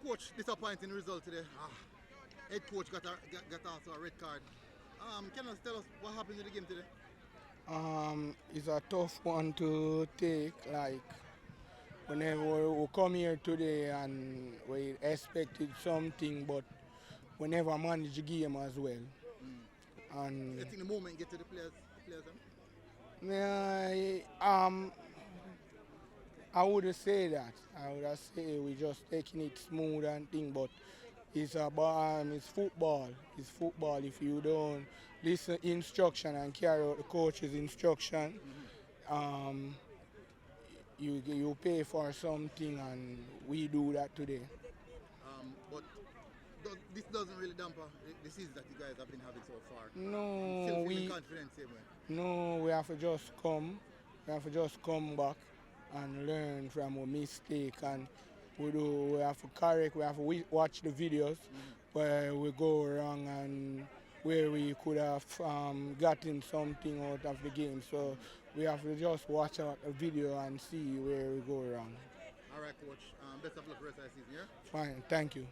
Coach, disappointing result today. Head coach got also a red card. Can you tell us what happened in the game today? It's a tough one to take. Like whenever we come here today and we expected something, but we never managed the game as well. Mm. So you And think the moment get to the players them? yeah, I wouldn't say that. I would say we just taking it smooth and thing, but it's football. It's football. If you don't listen instruction and carry out the coach's instruction, Hmm. um, you pay for something, and we do that today. But this doesn't really damper the season that you guys have been having so far. You still No, feeling we confident same way? no, we have to just come. We have to just come back and learn from our mistake, and we have to correct. We have to watch the videos Hmm. where we go wrong and where we could have gotten something out of the game. So Hmm. we have to just watch out a video and see where we go wrong. All right, coach. Best of luck for the rest of the season, yeah? Fine, thank you.